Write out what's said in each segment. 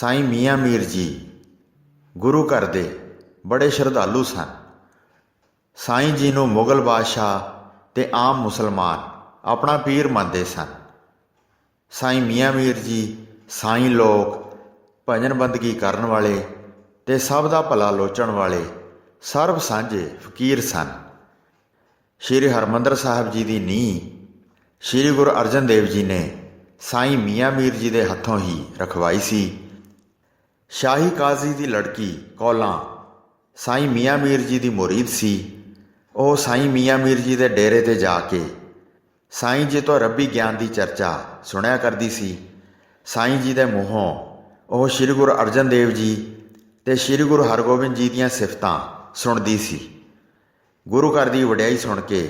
ਸਾਈਂ ਮੀਆਂ ਮੀਰ ਜੀ ਗੁਰੂ ਘਰ ਦੇ ਬੜੇ ਸ਼ਰਧਾਲੂ ਸਨ। ਸਾਈਂ ਜੀ ਨੂੰ ਮੁਗਲ ਬਾਦਸ਼ਾਹ ਤੇ ਆਮ ਮੁਸਲਮਾਨ ਆਪਣਾ ਪੀਰ ਮੰਨਦੇ ਸਨ। ਸਾਈਂ ਮੀਆਂ ਮੀਰ ਜੀ ਸਾਈਂ ਲੋਕ ਭਜਨ ਬੰਦਗੀ ਕਰਨ ਵਾਲੇ ਤੇ ਸਭ ਦਾ ਭਲਾ ਲੋਚਣ ਵਾਲੇ ਸਰਬ ਸਾਂਝੇ ਫਕੀਰ ਸਨ। ਸ਼੍ਰੀ ਹਰਿਮੰਦਰ ਸਾਹਿਬ ਜੀ ਦੀ ਨੀਂਹ ਸ਼੍ਰੀ ਗੁਰੂ ਅਰਜਨ ਦੇਵ ਜੀ ਨੇ ਸਾਈਂ ਮੀਆਂ ਮੀਰ ਜੀ ਦੇ ਹੱਥੋਂ ਹੀ ਰਖਵਾਈ ਸੀ। ਸ਼ਾਹੀ ਕਾਜ਼ੀ ਦੀ ਲੜਕੀ ਕੌਲਾਂ ਸਾਈਂ ਮੀਆਂ ਮੀਰ ਜੀ ਦੀ ਮੁਰੀਦ ਸੀ। ਉਹ ਸਾਈਂ ਮੀਆਂ ਮੀਰ ਜੀ ਦੇ ਡੇਰੇ 'ਤੇ ਜਾ ਕੇ ਸਾਈਂ ਜੀ ਤੋਂ ਰੱਬੀ ਗਿਆਨ ਦੀ ਚਰਚਾ ਸੁਣਿਆ ਕਰਦੀ ਸੀ। ਸਾਈਂ ਜੀ ਦੇ ਮੂੰਹੋਂ ਉਹ ਸ਼੍ਰੀ ਗੁਰੂ ਅਰਜਨ ਦੇਵ ਜੀ ਤੇ ਸ਼੍ਰੀ ਗੁਰੂ ਹਰਗੋਬਿੰਦ ਜੀ ਦੀਆਂ ਸਿਫਤਾਂ ਸੁਣਦੀ ਸੀ। ਗੁਰੂ ਘਰ ਦੀ ਵਡਿਆਈ ਸੁਣ ਕੇ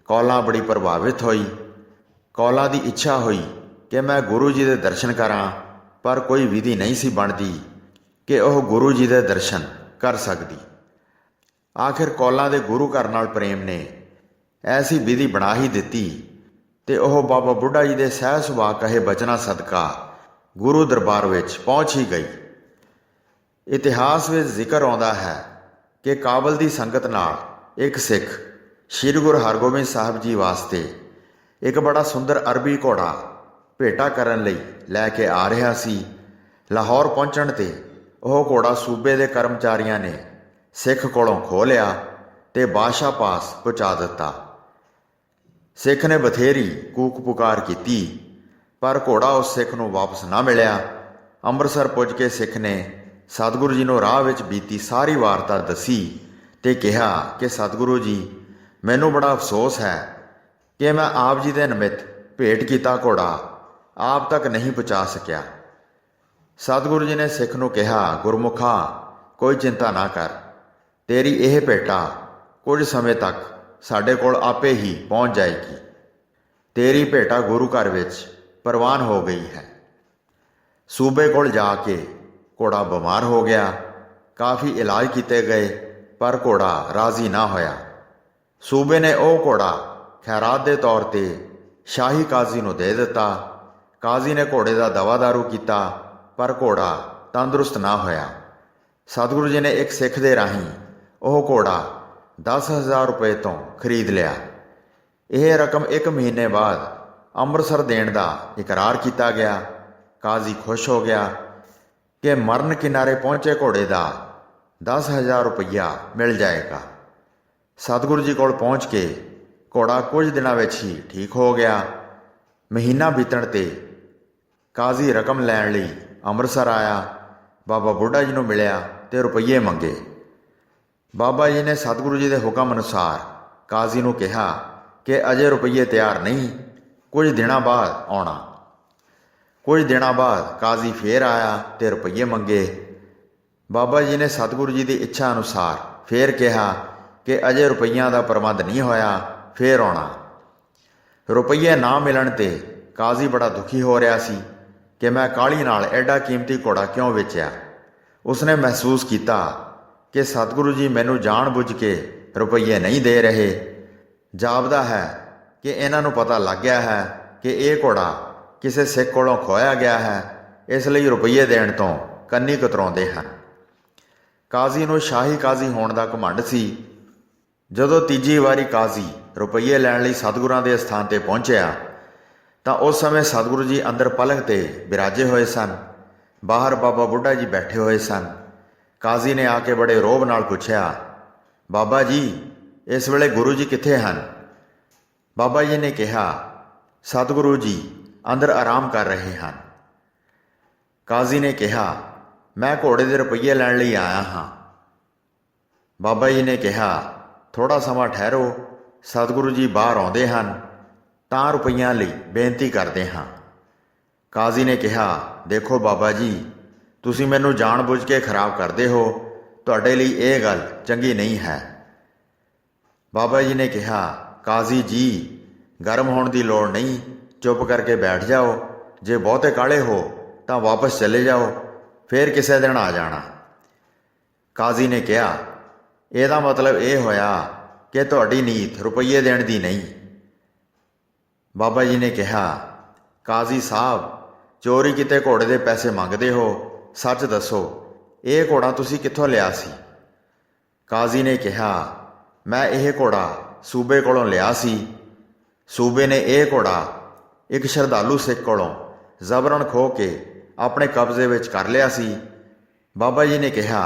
ਕੌਲਾਂ ਬੜੀ ਪ੍ਰਭਾਵਿਤ ਹੋਈ। ਕੌਲਾਂ ਦੀ ਇੱਛਾ ਹੋਈ ਕਿ ਮੈਂ ਗੁਰੂ ਜੀ ਦੇ ਦਰਸ਼ਨ ਕਰਾਂ, ਪਰ ਕੋਈ ਵਿਧੀ ਨਹੀਂ ਸੀ ਬਣਦੀ ਕਿ ਉਹ ਗੁਰੂ ਜੀ ਦੇ ਦਰਸ਼ਨ ਕਰ ਸਕਦੀ। ਆਖਿਰ ਕੌਲਾਂ ਦੇ ਗੁਰੂ ਘਰ ਨਾਲ ਪ੍ਰੇਮ ਨੇ ਐਸੀ ਵਿਧੀ ਬਣਾ ਹੀ ਦਿੱਤੀ ਤੇ ਉਹ ਬਾਬਾ ਬੁੱਢਾ ਜੀ ਦੇ ਸਹਿ ਸੁਭਾਅ ਕਹੇ ਬਚਨਾਂ ਸਦਕਾ ਗੁਰੂ ਦਰਬਾਰ ਵਿੱਚ ਪਹੁੰਚ ਹੀ ਗਈ। ਇਤਿਹਾਸ ਵਿੱਚ ਜ਼ਿਕਰ ਆਉਂਦਾ ਹੈ ਕਿ ਕਾਬਲ ਦੀ ਸੰਗਤ ਨਾਲ ਇੱਕ ਸਿੱਖ ਸ਼੍ਰੀ ਗੁਰੂ ਹਰਗੋਬਿੰਦ ਸਾਹਿਬ ਜੀ ਵਾਸਤੇ ਇੱਕ ਬੜਾ ਸੁੰਦਰ ਅਰਬੀ ਘੋੜਾ ਭੇਟਾ ਕਰਨ ਲਈ ਲੈ ਕੇ ਆ ਰਿਹਾ ਸੀ। ਲਾਹੌਰ ਪਹੁੰਚਣ 'ਤੇ ਉਹ ਘੋੜਾ ਸੂਬੇ ਦੇ ਕਰਮਚਾਰੀਆਂ ਨੇ ਸਿੱਖ ਕੋਲੋਂ ਖੋਹ ਲਿਆ ਤੇ ਬਾਦਸ਼ਾਹ ਪਾਸ ਪਹੁੰਚਾ ਦਿੱਤਾ। ਸਿੱਖ ਨੇ ਬਥੇਰੀ ਕੂਕ ਪੁਕਾਰ ਕੀਤੀ, ਪਰ ਘੋੜਾ ਉਸ ਸਿੱਖ ਨੂੰ ਵਾਪਸ ਨਾ ਮਿਲਿਆ। ਅੰਮ੍ਰਿਤਸਰ ਪੁੱਜ ਕੇ ਸਿੱਖ ਨੇ ਸਤਿਗੁਰੂ ਜੀ ਨੂੰ ਰਾਹ ਵਿੱਚ ਬੀਤੀ ਸਾਰੀ ਵਾਰਤਾ ਦੱਸੀ ਤੇ ਕਿਹਾ ਕਿ ਸਤਿਗੁਰੂ ਜੀ, ਮੈਨੂੰ ਬੜਾ ਅਫਸੋਸ ਹੈ ਕਿ ਮੈਂ ਆਪ ਜੀ ਦੇ ਨਿਮਿਤ ਭੇਟ ਕੀਤਾ ਘੋੜਾ ਆਪ ਤੱਕ ਨਹੀਂ ਪਹੁੰਚਾ ਸਕਿਆ। ਸਤਿਗੁਰੂ ਜੀ ਨੇ ਸਿੱਖ ਨੂੰ ਕਿਹਾ, ਗੁਰਮੁਖਾ, ਕੋਈ ਚਿੰਤਾ ਨਾ ਕਰ, ਤੇਰੀ ਇਹ ਭੇਟਾ ਕੁਝ ਸਮੇਂ ਤੱਕ ਸਾਡੇ ਕੋਲ ਆਪੇ ਹੀ ਪਹੁੰਚ ਜਾਏਗੀ। ਤੇਰੀ ਭੇਟਾ ਗੁਰੂ ਘਰ ਵਿੱਚ ਪ੍ਰਵਾਨ ਹੋ ਗਈ ਹੈ। ਸੂਬੇ ਕੋਲ ਜਾ ਕੇ ਘੋੜਾ ਬਿਮਾਰ ਹੋ ਗਿਆ। ਕਾਫੀ ਇਲਾਜ ਕੀਤੇ ਗਏ, ਪਰ ਘੋੜਾ ਰਾਜ਼ੀ ਨਾ ਹੋਇਆ। ਸੂਬੇ ਨੇ ਉਹ ਘੋੜਾ ਖੈਰਾਤ ਦੇ ਤੌਰ 'ਤੇ ਸ਼ਾਹੀ ਕਾਜ਼ੀ ਨੂੰ ਦੇ ਦਿੱਤਾ। ਕਾਜ਼ੀ ਨੇ ਘੋੜੇ ਦਾ ਦਵਾ ਦਾਰੂ ਕੀਤਾ, ਪਰ ਘੋੜਾ ਤੰਦਰੁਸਤ ਨਾ ਹੋਇਆ। ਸਤਿਗੁਰੂ ਜੀ ਨੇ ਇੱਕ ਸਿੱਖ ਦੇ ਰਾਹੀਂ ਉਹ ਘੋੜਾ 10,000 ਰੁਪਏ ਤੋਂ ਖਰੀਦ ਲਿਆ। ਇਹ ਰਕਮ 1 ਮਹੀਨੇ ਬਾਅਦ ਅੰਮ੍ਰਿਤਸਰ ਦੇਣ ਦਾ ਇਕਰਾਰ ਕੀਤਾ ਗਿਆ। ਕਾਜ਼ੀ ਖੁਸ਼ ਹੋ ਗਿਆ ਕਿ ਮਰਨ ਕਿਨਾਰੇ ਪਹੁੰਚੇ ਘੋੜੇ ਦਾ 10,000 ਰੁਪਈਆ ਮਿਲ ਜਾਏਗਾ। ਸਤਿਗੁਰੂ ਜੀ ਕੋਲ ਪਹੁੰਚ ਕੇ ਘੋੜਾ ਕੁਝ ਦਿਨਾਂ ਵਿੱਚ ਹੀ ਠੀਕ ਹੋ ਗਿਆ। ਮਹੀਨਾ ਬੀਤਣ 'ਤੇ ਕਾਜ਼ੀ ਰਕਮ ਲੈਣ ਲਈ ਅੰਮ੍ਰਿਤਸਰ ਆਇਆ। ਬਾਬਾ ਬੁੱਢਾ ਜੀ ਨੂੰ ਮਿਲਿਆ ਤੇ ਰੁਪਈਏ ਮੰਗੇ। ਬਾਬਾ ਜੀ ਨੇ ਸਤਿਗੁਰੂ ਜੀ ਦੇ ਹੁਕਮ ਅਨੁਸਾਰ ਕਾਜ਼ੀ ਨੂੰ ਕਿਹਾ ਕਿ ਅਜੇ ਰੁਪਈਏ ਤਿਆਰ ਨਹੀਂ, ਕੁਝ ਦਿਨਾਂ ਬਾਅਦ ਆਉਣਾ। ਕੁਝ ਦਿਨਾਂ ਬਾਅਦ ਕਾਜ਼ੀ ਫੇਰ ਆਇਆ ਤੇ ਰੁਪਈਏ ਮੰਗੇ। ਬਾਬਾ ਜੀ ਨੇ ਸਤਿਗੁਰੂ ਜੀ ਦੀ ਇੱਛਾ ਅਨੁਸਾਰ ਫੇਰ ਕਿਹਾ ਕਿ ਅਜੇ ਰੁਪਈਆਂ ਦਾ ਪ੍ਰਬੰਧ ਨਹੀਂ ਹੋਇਆ, ਫੇਰ ਆਉਣਾ। ਰੁਪਈਏ ਨਾ ਮਿਲਣ 'ਤੇ ਕਾਜ਼ੀ ਬੜਾ ਦੁਖੀ ਹੋ ਰਿਹਾ ਸੀ ਕਿ ਮੈਂ ਕਾਹਲੀ ਨਾਲ ਐਡਾ ਕੀਮਤੀ ਘੋੜਾ ਕਿਉਂ ਵੇਚਿਆ। ਉਸਨੇ ਮਹਿਸੂਸ ਕੀਤਾ ਕਿ ਸਤਿਗੁਰੂ ਜੀ ਮੈਨੂੰ ਜਾਣ ਬੁੱਝ ਕੇ ਰੁਪਈਏ ਨਹੀਂ ਦੇ ਰਹੇ। ਜਾਪਦਾ ਹੈ ਕਿ ਇਹਨਾਂ ਨੂੰ ਪਤਾ ਲੱਗ ਗਿਆ ਹੈ ਕਿ ਇਹ ਘੋੜਾ ਕਿਸੇ ਸਿੱਖ ਕੋਲੋਂ ਖੋਇਆ ਗਿਆ ਹੈ, ਇਸ ਲਈ ਰੁਪਈਏ ਦੇਣ ਤੋਂ ਕੰਨੀ ਕਤਰਾਉਂਦੇ ਹਨ। ਕਾਜ਼ੀ ਨੂੰ ਸ਼ਾਹੀ ਕਾਜ਼ੀ ਹੋਣ ਦਾ ਘਮੰਡ ਸੀ। ਜਦੋਂ ਤੀਜੀ ਵਾਰੀ ਕਾਜ਼ੀ ਰੁਪਈਏ ਲੈਣ ਲਈ ਸਤਿਗੁਰਾਂ ਦੇ ਅਸਥਾਨ 'ਤੇ ਪਹੁੰਚਿਆ ਤਾਂ ਉਸ ਸਮੇਂ ਸਤਿਗੁਰੂ ਜੀ ਅੰਦਰ ਪਲੰਘ 'ਤੇ ਬਿਰਾਜੇ ਹੋਏ ਸਨ। ਬਾਹਰ ਬਾਬਾ ਬੁੱਢਾ ਜੀ ਬੈਠੇ ਹੋਏ ਸਨ। ਕਾਜ਼ੀ ਨੇ ਆ ਕੇ ਬੜੇ ਰੋਹਬ ਨਾਲ ਪੁੱਛਿਆ, ਬਾਬਾ ਜੀ, ਇਸ ਵੇਲੇ ਗੁਰੂ ਜੀ ਕਿੱਥੇ ਹਨ? ਬਾਬਾ ਜੀ ਨੇ ਕਿਹਾ, ਸਤਿਗੁਰੂ ਜੀ ਅੰਦਰ ਆਰਾਮ ਕਰ ਰਹੇ ਹਨ। ਕਾਜ਼ੀ ਨੇ ਕਿਹਾ, ਮੈਂ ਘੋੜੇ ਦੇ ਰੁਪਈਏ ਲੈਣ ਲਈ ਆਇਆ ਹਾਂ। ਬਾਬਾ ਜੀ ਨੇ ਕਿਹਾ, ਥੋੜ੍ਹਾ ਸਮਾਂ ਠਹਿਰੋ, ਸਤਿਗੁਰੂ ਜੀ ਬਾਹਰ ਆਉਂਦੇ ਹਨ ਤਾਂ ਰੁਪਈਆਂ ਲਈ ਬੇਨਤੀ ਕਰਦੇ ਹਾਂ। ਕਾਜ਼ੀ ਨੇ ਕਿਹਾ, ਦੇਖੋ ਬਾਬਾ ਜੀ, ਤੁਸੀਂ ਮੈਨੂੰ ਜਾਣ ਬੁੱਝ ਕੇ ਖਰਾਬ ਕਰਦੇ ਹੋ। ਤੁਹਾਡੇ ਲਈ ਇਹ ਗੱਲ ਚੰਗੀ ਨਹੀਂ ਹੈ। ਬਾਬਾ ਜੀ ਨੇ ਕਿਹਾ, ਕਾਜ਼ੀ ਜੀ, ਗਰਮ ਹੋਣ ਦੀ ਲੋੜ ਨਹੀਂ, ਚੁੱਪ ਕਰਕੇ ਬੈਠ ਜਾਓ। ਜੇ ਬਹੁਤੇ ਕਾਹਲੇ ਹੋ ਤਾਂ ਵਾਪਸ ਚਲੇ ਜਾਓ, ਫੇਰ ਕਿਸੇ ਦਿਨ ਆ ਜਾਣਾ। ਕਾਜ਼ੀ ਨੇ ਕਿਹਾ, ਇਹਦਾ ਮਤਲਬ ਇਹ ਹੋਇਆ ਕਿ ਤੁਹਾਡੀ ਨੀਤ ਰੁਪਈਏ ਦੇਣ ਦੀ ਨਹੀਂ। ਬਾਬਾ ਜੀ ਨੇ ਕਿਹਾ, ਕਾਜ਼ੀ ਸਾਹਿਬ, ਚੋਰੀ ਕੀਤੇ ਘੋੜੇ ਦੇ ਪੈਸੇ ਮੰਗਦੇ ਹੋ, ਸੱਚ ਦੱਸੋ, ਇਹ ਘੋੜਾ ਤੁਸੀਂ ਕਿੱਥੋਂ ਲਿਆ ਸੀ? ਕਾਜ਼ੀ ਨੇ ਕਿਹਾ, ਮੈਂ ਇਹ ਘੋੜਾ ਸੂਬੇ ਕੋਲੋਂ ਲਿਆ ਸੀ। ਸੂਬੇ ਨੇ ਇਹ ਘੋੜਾ ਇੱਕ ਸ਼ਰਧਾਲੂ ਸਿੱਖ ਕੋਲੋਂ ਜ਼ਬਰਨ ਖੋਹ ਕੇ ਆਪਣੇ ਕਬਜ਼ੇ ਵਿੱਚ ਕਰ ਲਿਆ ਸੀ। ਬਾਬਾ ਜੀ ਨੇ ਕਿਹਾ,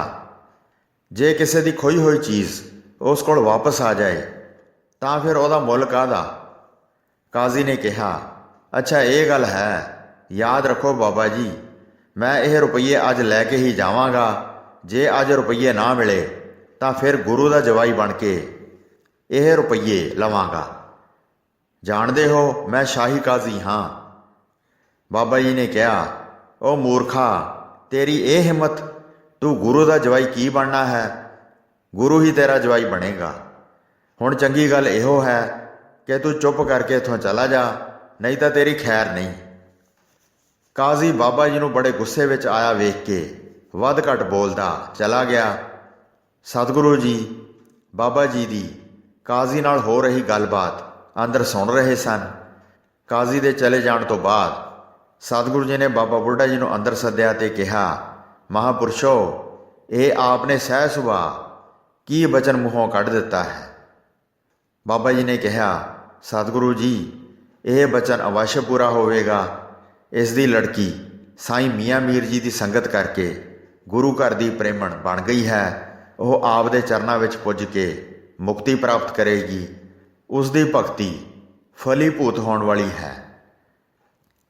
ਜੇ ਕਿਸੇ ਦੀ ਖੋਈ ਹੋਈ ਚੀਜ਼ ਉਸ ਕੋਲ ਵਾਪਸ ਆ ਜਾਏ ਤਾਂ ਫਿਰ ਉਹਦਾ ਮੁੱਲ ਕਾਹਦਾ? ਕਾਜ਼ੀ ਨੇ ਕਿਹਾ, ਅੱਛਾ ਇਹ ਗੱਲ ਹੈ। ਯਾਦ ਰੱਖੋ ਬਾਬਾ ਜੀ, ਮੈਂ ਇਹ ਰੁਪਈਏ ਅੱਜ ਲੈ ਕੇ ਹੀ ਜਾਵਾਂਗਾ। ਜੇ ਅੱਜ ਰੁਪਈਏ ਨਾ ਮਿਲੇ ਤਾਂ ਫਿਰ ਗੁਰੂ ਦਾ ਜਵਾਈ ਬਣ ਕੇ ਇਹ ਰੁਪਈਏ ਲਵਾਂਗਾ। ਜਾਣਦੇ ਹੋ ਮੈਂ ਸ਼ਾਹੀ ਕਾਜ਼ੀ ਹਾਂ। ਬਾਬਾ ਜੀ ਨੇ ਕਿਹਾ, ਉਹ ਮੂਰਖਾ, ਤੇਰੀ ਇਹ ਹਿੰਮਤ, ਤੂੰ ਗੁਰੂ ਦਾ ਜਵਾਈ ਕੀ ਬਣਨਾ ਹੈ? ਗੁਰੂ ਹੀ ਤੇਰਾ ਜਵਾਈ ਬਣੇਗਾ। ਹੁਣ ਚੰਗੀ ਗੱਲ ਇਹੋ ਹੈ ਕਿ ਤੂੰ ਚੁੱਪ ਕਰਕੇ ਇੱਥੋਂ ਚਲਾ ਜਾ, ਨਹੀਂ ਤਾਂ ਤੇਰੀ ਖੈਰ ਨਹੀਂ। ਕਾਜ਼ੀ ਬਾਬਾ ਜੀ ਨੂੰ ਬੜੇ ਗੁੱਸੇ ਵਿੱਚ ਆਇਆ ਵੇਖ ਕੇ ਵੱਧ ਘੱਟ ਬੋਲਦਾ ਚਲਾ ਗਿਆ। ਸਤਿਗੁਰੂ ਜੀ ਬਾਬਾ ਜੀ ਦੀ ਕਾਜ਼ੀ ਨਾਲ ਹੋ ਰਹੀ ਗੱਲਬਾਤ ਅੰਦਰ ਸੁਣ ਰਹੇ ਸਨ। ਕਾਜ਼ੀ ਦੇ ਚਲੇ ਜਾਣ ਤੋਂ ਬਾਅਦ ਸਤਿਗੁਰੂ ਜੀ ਨੇ ਬਾਬਾ ਬੁੱਢਾ ਜੀ ਨੂੰ ਅੰਦਰ ਸੱਦਿਆ ਤੇ ਕਿਹਾ, ਮਹਾਂਪੁਰਸ਼ੋ, ਇਹ ਆਪ ਨੇ ਸਹਿ ਸੁਭਾਅ ਕੀ ਬਚਨ ਮੂੰਹੋਂ ਕੱਢ ਦਿੱਤਾ ਹੈ? ਬਾਬਾ ਜੀ ਨੇ ਕਿਹਾ, ਸਤਿਗੁਰੂ ਜੀ, ਇਹ ਬਚਨ ਅਵੱਸ਼ ਪੂਰਾ ਹੋਵੇਗਾ। ਇਸ ਦੀ ਲੜਕੀ ਸਾਈਂ ਮੀਆਂ ਮੀਰ ਜੀ ਦੀ ਸੰਗਤ ਕਰਕੇ ਗੁਰੂ ਘਰ ਦੀ ਪ੍ਰੇਮਣ ਬਣ ਗਈ ਹੈ। ਉਹ ਆਪ ਦੇ ਚਰਨਾਂ ਵਿੱਚ ਪੁੱਜ ਕੇ ਮੁਕਤੀ ਪ੍ਰਾਪਤ ਕਰੇਗੀ। ਉਸ ਦੀ ਭਗਤੀ ਫਲੀਭੂਤ ਹੋਣ ਵਾਲੀ ਹੈ।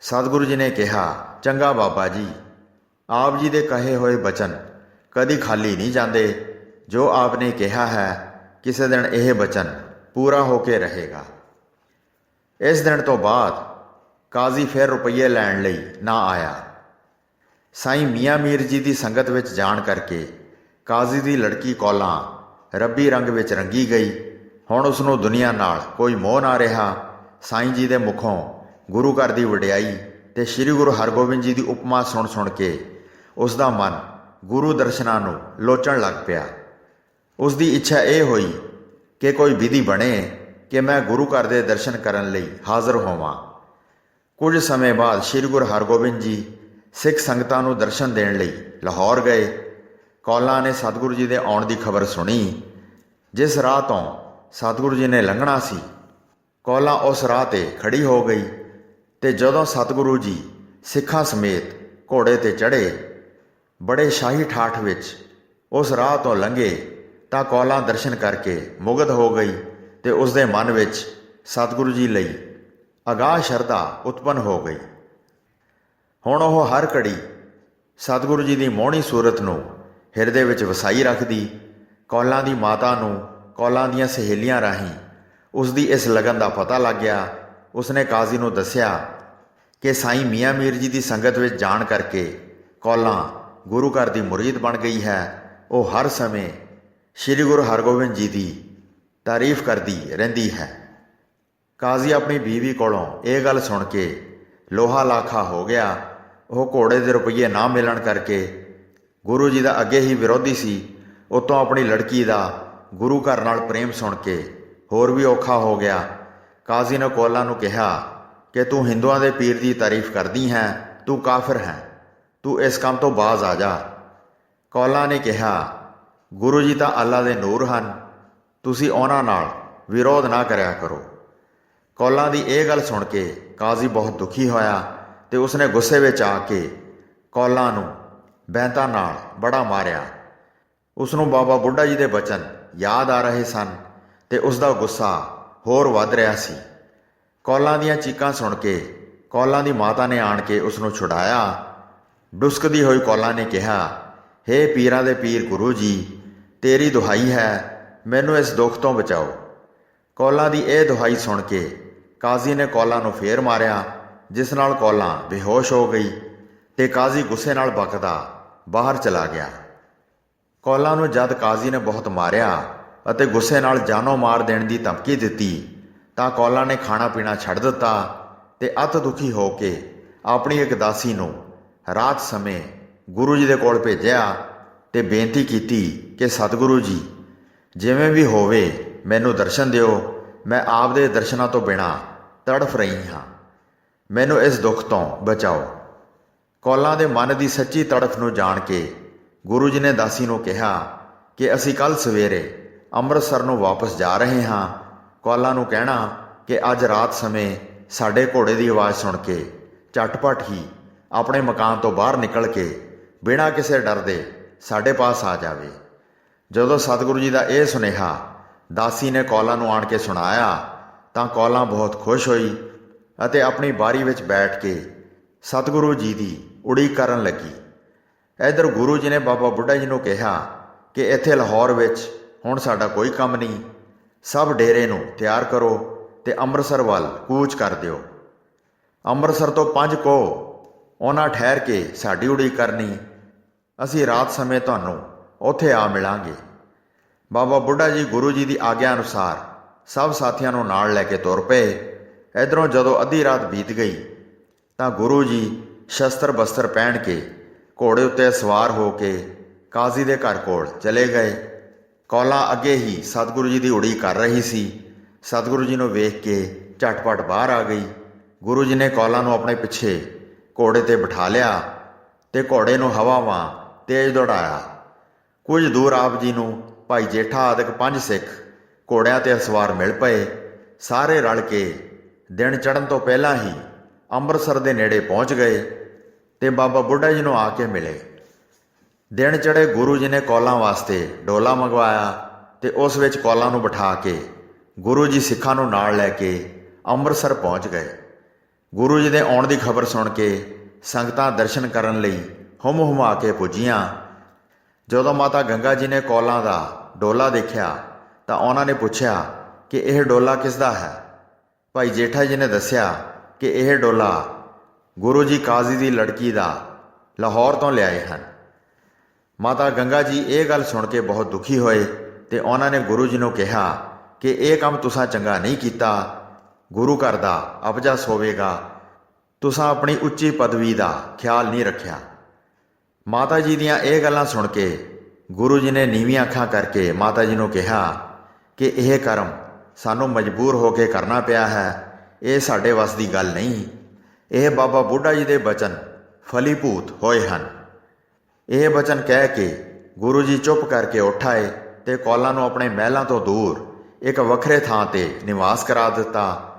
ਸਤਿਗੁਰੂ ਜੀ ਨੇ ਕਿਹਾ, ਚੰਗਾ ਬਾਬਾ ਜੀ, ਆਪ ਜੀ ਦੇ ਕਹੇ ਹੋਏ ਬਚਨ ਕਦੀ ਖਾਲੀ ਨਹੀਂ ਜਾਂਦੇ। ਜੋ ਆਪ ਨੇ ਕਿਹਾ ਹੈ ਕਿਸੇ ਦਿਨ ਇਹ ਬਚਨ ਪੂਰਾ ਹੋ ਕੇ ਰਹੇਗਾ। ਇਸ ਦਿਨ ਤੋਂ ਬਾਅਦ ਕਾਜ਼ੀ ਫਿਰ ਰੁਪਈਏ ਲੈਣ ਲਈ ਨਾ ਆਇਆ। ਸਾਈਂ ਮੀਆਂ ਮੀਰ ਜੀ ਦੀ ਸੰਗਤ ਵਿੱਚ ਜਾਣ ਕਰਕੇ ਕਾਜ਼ੀ ਦੀ ਲੜਕੀ ਕੌਲਾਂ ਰੱਬੀ ਰੰਗ ਵਿੱਚ ਰੰਗੀ ਗਈ। ਹੁਣ ਉਸ ਨੂੰ ਦੁਨੀਆ ਨਾਲ ਕੋਈ ਮੋਹ ਨਾ ਰਿਹਾ। ਸਾਈਂ ਜੀ ਦੇ ਮੁਖੋਂ ਗੁਰੂ ਘਰ ਦੀ ਵਡਿਆਈ ਤੇ ਸ੍ਰੀ ਗੁਰੂ ਹਰਗੋਬਿੰਦ ਜੀ ਦੀ ਉਪਮਾ ਸੁਣ ਸੁਣ ਕੇ ਉਸ ਦਾ ਮਨ ਗੁਰੂ ਦਰਸ਼ਨਾਂ ਨੂੰ ਲੋਚਣ ਲੱਗ ਪਿਆ। ਉਸ ਦੀ ਇੱਛਾ ਇਹ ਹੋਈ ਕਿ ਕੋਈ ਵਿਧੀ ਬਣੇ ਕਿ ਮੈਂ ਗੁਰੂ ਘਰ ਦੇ ਦਰਸ਼ਨ ਕਰਨ ਲਈ ਹਾਜ਼ਰ ਹੋਵਾਂ। ਕੁਝ ਸਮੇਂ ਬਾਅਦ ਸ੍ਰੀ ਗੁਰੂ ਹਰਗੋਬਿੰਦ ਜੀ ਸਿੱਖ ਸੰਗਤਾਂ ਨੂੰ ਦਰਸ਼ਨ ਦੇਣ ਲਈ ਲਾਹੌਰ ਗਏ। ਕੌਲਾਂ ਨੇ ਸਤਿਗੁਰੂ ਜੀ ਦੇ ਆਉਣ ਦੀ ਖਬਰ ਸੁਣੀ। ਜਿਸ ਰਾਹ ਤੋਂ ਸਤਿਗੁਰੂ ਜੀ ਨੇ ਲੰਘਣਾ ਸੀ, ਕੌਲਾਂ ਉਸ ਰਾਹ 'ਤੇ ਖੜੀ ਹੋ ਗਈ ਤੇ ਜਦੋਂ ਸਤਿਗੁਰੂ ਜੀ ਸਿੱਖਾਂ ਸਮੇਤ ਘੋੜੇ 'ਤੇ ਚੜ੍ਹੇ, ਬੜੇ ਸ਼ਾਹੀ ਠਾਠ ਵਿੱਚ ਉਸ ਰਾਹ ਤੋਂ ਲੰਘੇ ਤਾਂ ਕੌਲਾਂ ਦਰਸ਼ਨ ਕਰਕੇ ਮੁਗਧ ਹੋ ਗਈ ਤੇ ਉਸ ਦੇ ਮਨ ਵਿੱਚ ਸਤਿਗੁਰੂ ਜੀ ਲਈ ਅਗਾਹ ਸ਼ਰਧਾ ਉਤਪੰਨ ਹੋ ਗਈ। ਹੁਣ ਉਹ ਹਰ ਘੜੀ ਸਤਿਗੁਰੂ ਜੀ ਦੀ ਮੋਹਣੀ ਸੂਰਤ ਨੂੰ ਹਿਰਦੇ ਵਿੱਚ ਵਸਾਈ ਰੱਖਦੀ। ਕੌਲਾਂ ਦੀ ਮਾਤਾ ਨੂੰ ਕੌਲਾਂ ਦੀਆਂ ਸਹੇਲੀਆਂ ਰਾਹੀਂ ਉਸ ਦੀ ਇਸ ਲਗਨ ਦਾ ਪਤਾ ਲੱਗ ਗਿਆ। ਉਸਨੇ ਕਾਜ਼ੀ ਨੂੰ ਦੱਸਿਆ ਕਿ ਸਾਈਂ ਮੀਆਂ ਮੀਰ ਜੀ ਦੀ ਸੰਗਤ ਵਿੱਚ ਜਾਣ ਕਰਕੇ ਕੌਲਾਂ ਗੁਰੂ ਘਰ ਦੀ ਮੁਰੀਦ ਬਣ ਗਈ ਹੈ। ਉਹ ਹਰ ਸਮੇਂ ਸ੍ਰੀ ਗੁਰੂ ਹਰਗੋਬਿੰਦ ਜੀ ਦੀ ਤਾਰੀਫ ਕਰਦੀ ਰਹਿੰਦੀ ਹੈ। ਕਾਜ਼ੀ ਆਪਣੀ ਬੀਵੀ ਕੋਲੋਂ ਇਹ ਗੱਲ ਸੁਣ ਕੇ ਲੋਹਾ ਲਾਖਾ ਹੋ ਗਿਆ। ਉਹ ਘੋੜੇ ਦੇ ਰੁਪਈਏ ਨਾ ਮਿਲਣ ਕਰਕੇ ਗੁਰੂ ਜੀ ਦਾ ਅੱਗੇ ਹੀ ਵਿਰੋਧੀ ਸੀ, ਉਤੋਂ ਆਪਣੀ ਲੜਕੀ ਦਾ ਗੁਰੂ ਘਰ ਨਾਲ ਪ੍ਰੇਮ ਸੁਣ ਕੇ ਹੋਰ ਵੀ ਔਖਾ ਹੋ ਗਿਆ। ਕਾਜ਼ੀ ਨੇ ਕੌਲਾਂ ਨੂੰ ਕਿਹਾ ਕਿ ਤੂੰ ਹਿੰਦੂਆਂ ਦੇ ਪੀਰ ਦੀ ਤਾਰੀਫ ਕਰਦੀ ਹੈ, ਤੂੰ ਕਾਫਿਰ ਹੈ, ਤੂੰ ਇਸ ਕੰਮ ਤੋਂ ਬਾਜ਼ ਆ ਜਾ। ਕੌਲਾਂ ਨੇ ਕਿਹਾ, ਗੁਰੂ ਜੀ ਤਾਂ ਅੱਲਾ ਦੇ ਨੂਰ ਹਨ, ਤੁਸੀਂ ਉਹਨਾਂ ਨਾਲ ਵਿਰੋਧ ਨਾ ਕਰਿਆ ਕਰੋ। ਕੌਲਾਂ ਦੀ ਇਹ ਗੱਲ ਸੁਣ ਕੇ ਕਾਜ਼ੀ ਬਹੁਤ ਦੁਖੀ ਹੋਇਆ ਤੇ ਉਸਨੇ ਗੁੱਸੇ ਵਿੱਚ ਆ ਕੇ ਕੌਲਾਂ ਨੂੰ ਬੈਂਤਾਂ ਨਾਲ ਬੜਾ ਮਾਰਿਆ। ਉਸ ਨੂੰ ਬਾਬਾ ਬੁੱਢਾ ਜੀ ਦੇ ਬਚਨ ਯਾਦ ਆ ਰਹੇ ਸਨ ਤੇ ਉਸ ਦਾ ਗੁੱਸਾ ਹੋਰ ਵੱਧ ਰਿਹਾ ਸੀ। ਕੌਲਾਂ ਦੀਆਂ ਚੀਕਾਂ ਸੁਣ ਕੇ ਕੌਲਾਂ ਦੀ ਮਾਤਾ ਨੇ ਆਣ ਕੇ ਉਸ ਨੂੰ ਛੁਡਾਇਆ। ਡੁਸਕਦੀ ਹੋਈ ਕੌਲਾਂ ਨੇ ਕਿਹਾ, ਹੇ ਪੀਰਾਂ ਦੇ ਪੀਰ ਗੁਰੂ ਜੀ, ਤੇਰੀ ਦੁਹਾਈ ਹੈ, ਮੈਨੂੰ ਇਸ ਦੁੱਖ ਤੋਂ ਬਚਾਓ। ਕੌਲਾਂ ਦੀ ਇਹ ਦੁਹਾਈ ਸੁਣ ਕੇ ਕਾਜ਼ੀ ਨੇ ਕੌਲਾਂ ਨੂੰ ਫੇਰ ਮਾਰਿਆ, ਜਿਸ ਨਾਲ ਕੌਲਾਂ ਬੇਹੋਸ਼ ਹੋ ਗਈ ਤੇ ਕਾਜ਼ੀ ਗੁੱਸੇ ਨਾਲ ਬਕਦਾ ਬਾਹਰ ਚਲਾ ਗਿਆ। ਕੌਲਾਂ ਨੂੰ ਜਦ ਕਾਜ਼ੀ ਨੇ ਬਹੁਤ ਮਾਰਿਆ ਅਤੇ ਗੁੱਸੇ ਨਾਲ ਜਾਨੋਂ ਮਾਰ ਦੇਣ ਦੀ ਧਮਕੀ ਦਿੱਤੀ ਤਾਂ ਕੌਲਾਂ ਨੇ ਖਾਣਾ ਪੀਣਾ ਛੱਡ ਦਿੱਤਾ ਤੇ ਅਤ ਦੁਖੀ ਹੋ ਕੇ ਆਪਣੀ ਇੱਕ ਦਾਸੀ ਨੂੰ ਰਾਤ ਸਮੇਂ ਗੁਰੂ ਜੀ ਦੇ ਕੋਲ ਭੇਜਿਆ ਤੇ ਬੇਨਤੀ ਕੀਤੀ ਕਿ ਸਤਿਗੁਰੂ ਜੀ, ਜਿਵੇਂ ਵੀ ਹੋਵੇ ਮੈਨੂੰ ਦਰਸ਼ਨ ਦਿਓ। ਮੈਂ ਆਪ ਦੇ ਦਰਸ਼ਨਾਂ ਤੋਂ ਬਿਨਾਂ ਤੜਫ ਰਹੀ ਹਾਂ, ਮੈਨੂੰ ਇਸ ਦੁੱਖ ਤੋਂ ਬਚਾਓ। ਕੌਲਾਂ ਦੇ ਮਨ ਦੀ ਸੱਚੀ ਤੜਫ ਨੂੰ ਜਾਣ ਕੇ ਗੁਰੂ ਜੀ ਨੇ ਦਾਸੀ ਨੂੰ ਕਿਹਾ ਕਿ ਅਸੀਂ ਕੱਲ੍ਹ ਸਵੇਰੇ ਅੰਮ੍ਰਿਤਸਰ ਨੂੰ ਵਾਪਸ ਜਾ ਰਹੇ ਹਾਂ। ਕੌਲਾਂ ਨੂੰ ਕਹਿਣਾ ਕਿ ਅੱਜ ਰਾਤ ਸਮੇਂ ਸਾਡੇ ਘੋੜੇ ਦੀ ਆਵਾਜ਼ ਸੁਣ ਕੇ ਝਟਪਟ ਹੀ ਆਪਣੇ ਮਕਾਨ ਤੋਂ ਬਾਹਰ ਨਿਕਲ ਕੇ ਬਿਨਾਂ ਕਿਸੇ ਡਰ ਦੇ ਸਾਡੇ ਪਾਸ ਆ ਜਾਵੇ। ਜਦੋਂ ਸਤਿਗੁਰੂ ਜੀ ਦਾ ਇਹ ਸੁਨੇਹਾ ਦਾਸੀ ਨੇ ਕੌਲਾਂ ਨੂੰ ਆਣ ਕੇ ਸੁਣਾਇਆ ਤਾਂ ਕੌਲਾਂ ਬਹੁਤ ਖੁਸ਼ ਹੋਈ ਅਤੇ ਆਪਣੀ ਬਾਰੀ ਵਿੱਚ ਬੈਠ ਕੇ ਸਤਿਗੁਰੂ ਜੀ ਦੀ ਉਡੀਕ ਕਰਨ ਲੱਗੀ। ਇੱਧਰ ਗੁਰੂ ਜੀ ਨੇ ਬਾਬਾ ਬੁੱਢਾ ਜੀ ਨੂੰ ਕਿਹਾ ਕਿ ਇੱਥੇ ਲਾਹੌਰ ਵਿੱਚ ਹੁਣ ਸਾਡਾ ਕੋਈ ਕੰਮ ਨਹੀਂ, ਸਭ ਡੇਰੇ ਨੂੰ ਤਿਆਰ ਕਰੋ ਤੇ ਅੰਮ੍ਰਿਤਸਰ ਵੱਲ ਕੂਚ ਕਰ ਦਿਓ। ਅੰਮ੍ਰਿਤਸਰ ਤੋਂ 5 ਕੋਹ ਉਹਨਾਂ ਠਹਿਰ ਕੇ ਸਾਡੀ ਉਡੀਕ ਕਰਨੀ, ਅਸੀਂ ਰਾਤ ਸਮੇਂ ਤੁਹਾਨੂੰ ਉੱਥੇ ਆ ਮਿਲਾਂਗੇ। ਬਾਬਾ ਬੁੱਢਾ ਜੀ ਗੁਰੂ ਜੀ ਦੀ ਆਗਿਆ ਅਨੁਸਾਰ ਸਭ ਸਾਥੀਆਂ ਨੂੰ ਨਾਲ ਲੈ ਕੇ ਤੁਰ ਪਏ। ਇੱਧਰੋਂ ਜਦੋਂ ਅੱਧੀ ਰਾਤ ਬੀਤ ਗਈ ਤਾਂ ਗੁਰੂ ਜੀ ਸ਼ਸਤਰ ਬਸਤਰ ਪਹਿਨ ਕੇ ਘੋੜੇ ਉੱਤੇ ਸਵਾਰ ਹੋ ਕੇ ਕਾਜ਼ੀ ਦੇ ਘਰ ਕੋਲ ਚਲੇ ਗਏ। ਕੌਲਾਂ ਅੱਗੇ ਹੀ ਸਤਿਗੁਰੂ ਜੀ ਦੀ ਉਡੀਕ ਕਰ ਰਹੀ ਸੀ। ਸਤਿਗੁਰੂ ਜੀ ਨੂੰ ਵੇਖ ਕੇ ਝਟਪਟ ਬਾਹਰ ਆ ਗਈ। ਗੁਰੂ ਜੀ ਨੇ ਕੌਲਾਂ ਨੂੰ ਆਪਣੇ ਪਿੱਛੇ ਘੋੜੇ 'ਤੇ ਬਿਠਾ ਲਿਆ ਤੇ ਘੋੜੇ ਨੂੰ ਹਵਾਵਾਂ ਤੇਜ਼ ਦੌੜਾਇਆ। ਕੁਝ ਦੂਰ ਆਪ ਜੀ ਨੂੰ ਭਾਈ ਜੇਠਾ ਆਦਿਕ 5 ਸਿੱਖ ਘੋੜਿਆਂ 'ਤੇ ਸਵਾਰ ਮਿਲ ਪਏ। ਸਾਰੇ ਰਲ ਕੇ ਦਿਨ ਚੜ੍ਹਨ ਤੋਂ ਪਹਿਲਾਂ ਹੀ ਅੰਮ੍ਰਿਤਸਰ ਦੇ ਨੇੜੇ ਪਹੁੰਚ ਗਏ ਤੇ ਬਾਬਾ ਬੁੱਢਾ ਜੀ ਨੂੰ ਆ ਕੇ ਮਿਲੇ। ਦਿਨ ਚੜ੍ਹੇ ਗੁਰੂ ਜੀ ਨੇ ਕੌਲਾਂ ਵਾਸਤੇ ਡੋਲਾ ਮੰਗਵਾਇਆ ਤੇ ਉਸ ਵਿੱਚ ਕੌਲਾਂ ਨੂੰ ਬਿਠਾ ਕੇ ਗੁਰੂ ਜੀ ਸਿੱਖਾਂ ਨੂੰ ਨਾਲ ਲੈ ਕੇ ਅੰਮ੍ਰਿਤਸਰ ਪਹੁੰਚ ਗਏ। ਗੁਰੂ ਜੀ ਦੇ ਆਉਣ ਦੀ ਖਬਰ ਸੁਣ ਕੇ ਸੰਗਤਾਂ ਦਰਸ਼ਨ ਕਰਨ ਲਈ ਹੁਮ-ਹੁਮਾ ਕੇ ਪੁੱਜੀਆਂ। ਜਦੋਂ ਮਾਤਾ ਗੰਗਾ ਜੀ ਨੇ ਕੌਲਾਂ ਦਾ ਡੋਲਾ ਦੇਖਿਆ ਤਾਂ ਉਹਨਾਂ ਨੇ ਪੁੱਛਿਆ ਕਿ ਇਹ ਡੋਲਾ ਕਿਸ ਦਾ ਹੈ। ਭਾਈ ਜੇਠਾ ਜੀ ਨੇ ਦੱਸਿਆ ਕਿ ਇਹ ਡੋਲਾ ਗੁਰੂ ਜੀ ਕਾਜ਼ੀ ਦੀ ਲੜਕੀ ਦਾ ਲਾਹੌਰ ਤੋਂ ਲਿਆਏ ਹਨ। ਮਾਤਾ ਗੰਗਾ ਜੀ ਇਹ ਗੱਲ ਸੁਣ ਕੇ ਬਹੁਤ ਦੁਖੀ ਹੋਏ ਤੇ ਉਹਨਾਂ ਨੇ ਗੁਰੂ ਜੀ ਨੂੰ ਕਿਹਾ ਕਿ ਇਹ ਕੰਮ ਤੁਸਾਂ ਚੰਗਾ ਨਹੀਂ ਕੀਤਾ। ਗੁਰੂ ਘਰ ਦਾ ਅਬਜਸ ਹੋਵੇਗਾ, ਤੁਸਾਂ ਆਪਣੀ ਉੱਚੀ ਪਦਵੀ ਦਾ ਖਿਆਲ ਨਹੀਂ ਰੱਖਿਆ। ਮਾਤਾ ਜੀ ਦੀਆਂ ਇਹ ਗੱਲਾਂ ਸੁਣ ਕੇ ਗੁਰੂ ਜੀ ਨੇ ਨੀਵੀਆਂ ਅੱਖਾਂ ਕਰਕੇ ਮਾਤਾ ਜੀ ਨੂੰ ਕਿਹਾ ਕਿ ਇਹ ਕਰਮ ਸਾਨੂੰ ਮਜਬੂਰ ਹੋ ਕੇ ਕਰਨਾ ਪਿਆ ਹੈ, ਇਹ ਸਾਡੇ ਵੱਸ ਦੀ ਗੱਲ ਨਹੀਂ। ਇਹ ਬਾਬਾ ਬੁੱਢਾ ਜੀ ਦੇ ਬਚਨ ਫਲੀਭੂਤ ਹੋਏ ਹਨ। ਇਹ ਬਚਨ ਕਹਿ ਕੇ ਗੁਰੂ ਜੀ ਚੁੱਪ ਕਰਕੇ ਉੱਠ ਆਏ ਤੇ ਕੌਲਾਂ ਨੂੰ ਆਪਣੇ ਮਹਿਲਾਂ ਤੋਂ ਦੂਰ ਇੱਕ ਵੱਖਰੇ ਥਾਂ 'ਤੇ ਨਿਵਾਸ ਕਰਾ ਦਿੱਤਾ।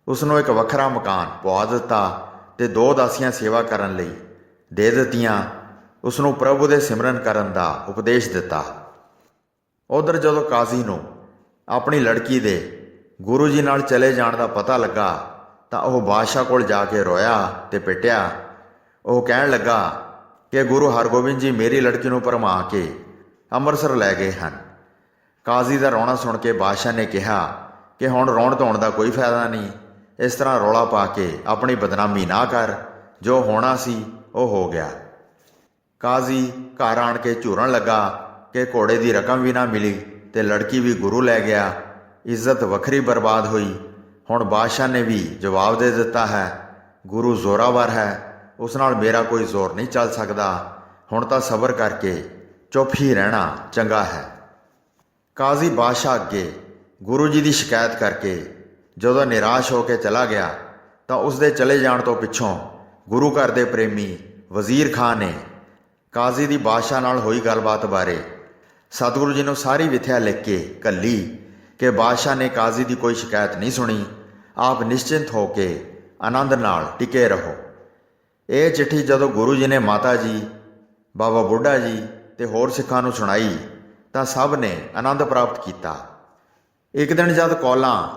ਉਸ ਨੂੰ ਇੱਕ ਵੱਖਰਾ ਮਕਾਨ ਪਵਾ ਦਿੱਤਾ ਤੇ 2 ਦਾਸੀਆਂ ਸੇਵਾ ਕਰਨ ਲਈ ਦੇ ਦਿੱਤੀਆਂ। ਉਸ ਨੂੰ ਪ੍ਰਭੂ ਦੇ ਸਿਮਰਨ ਕਰਨ ਦਾ ਉਪਦੇਸ਼ ਦਿੱਤਾ। ਉਧਰ ਜਦੋਂ ਕਾਜ਼ੀ ਨੂੰ ਆਪਣੀ ਲੜਕੀ ਦੇ ਗੁਰੂ ਜੀ ਨਾਲ ਚਲੇ ਜਾਣ ਦਾ ਪਤਾ ਲੱਗਾ ਤਾਂ ਉਹ ਬਾਦਸ਼ਾਹ ਕੋਲ ਜਾ ਕੇ ਰੋਇਆ ਤੇ ਪਿੱਟਿਆ। ਉਹ ਕਹਿਣ ਲੱਗਾ ਕਿ ਗੁਰੂ ਹਰਗੋਬਿੰਦ ਜੀ ਮੇਰੀ ਲੜਕੀ ਨੂੰ ਭਰਮਾ ਕੇ ਅੰਮ੍ਰਿਤਸਰ ਲੈ ਗਏ ਹਨ। ਕਾਜ਼ੀ ਦਾ ਰੋਣਾ ਸੁਣ ਕੇ ਬਾਦਸ਼ਾਹ ਨੇ ਕਿਹਾ ਕਿ ਹੁਣ ਰੋਣ ਧੋਣ ਦਾ ਕੋਈ ਫਾਇਦਾ ਨਹੀਂ, ਇਸ ਤਰ੍ਹਾਂ ਰੌਲਾ ਪਾ ਕੇ ਆਪਣੀ ਬਦਨਾਮੀ ਨਾ ਕਰ, ਜੋ ਹੋਣਾ ਸੀ ਉਹ ਹੋ ਗਿਆ। ਕਾਜ਼ੀ ਘਰ ਆਣ ਕੇ ਝੂਰਨ ਲੱਗਾ ਕਿ ਘੋੜੇ ਦੀ ਰਕਮ ਵੀ ਨਾ ਮਿਲੀ ਤੇ ਲੜਕੀ ਵੀ ਗੁਰੂ ਲੈ ਗਿਆ। ਇੱਜ਼ਤ ਵੱਖਰੀ ਬਰਬਾਦ ਹੋਈ। ਹੁਣ ਬਾਦਸ਼ਾਹ ਨੇ ਵੀ ਜਵਾਬ ਦੇ ਦਿੱਤਾ ਹੈ, ਗੁਰੂ ਜ਼ੋਰਾਵਰ ਹੈ, ਉਸ ਨਾਲ ਮੇਰਾ ਕੋਈ ਜ਼ੋਰ ਨਹੀਂ ਚੱਲ ਸਕਦਾ। ਹੁਣ ਤਾਂ ਸਬਰ ਕਰਕੇ ਚੁੱਪ ਹੀ ਰਹਿਣਾ ਚੰਗਾ ਹੈ। ਕਾਜ਼ੀ ਬਾਦਸ਼ਾਹ ਅੱਗੇ ਗੁਰੂ ਜੀ ਦੀ ਸ਼ਿਕਾਇਤ ਕਰਕੇ ਜਦੋਂ ਨਿਰਾਸ਼ ਹੋ ਕੇ ਚਲਾ ਗਿਆ ਤਾਂ ਉਸ ਦੇ ਚਲੇ ਜਾਣ ਤੋਂ ਪਿੱਛੋਂ ਗੁਰੂ ਘਰ ਦੇ ਪ੍ਰੇਮੀ ਵਜ਼ੀਰ ਖਾਂ ਨੇ ਕਾਜ਼ੀ ਦੀ ਬਾਦਸ਼ਾਹ ਨਾਲ ਹੋਈ ਗੱਲਬਾਤ ਬਾਰੇ ਸਤਿਗੁਰੂ ਜੀ ਨੂੰ ਸਾਰੀ ਵਿਥਿਆ ਲਿਖ ਕੇ ਘੱਲੀ ਕਿ ਬਾਦਸ਼ਾਹ ਨੇ ਕਾਜ਼ੀ ਦੀ ਕੋਈ ਸ਼ਿਕਾਇਤ ਨਹੀਂ ਸੁਣੀ, ਆਪ ਨਿਸ਼ਚਿੰਤ ਹੋ ਕੇ ਆਨੰਦ ਨਾਲ ਟਿਕੇ ਰਹੋ। ਇਹ ਚਿੱਠੀ ਜਦੋਂ ਗੁਰੂ ਜੀ ਨੇ ਮਾਤਾ ਜੀ, ਬਾਬਾ ਬੁੱਢਾ ਜੀ ਤੇ ਹੋਰ ਸਿੱਖਾਂ ਨੂੰ ਸੁਣਾਈ ਤਾਂ ਸਭ ਨੇ ਆਨੰਦ ਪ੍ਰਾਪਤ ਕੀਤਾ। ਇੱਕ ਦਿਨ ਜਦ ਕੌਲਾਂ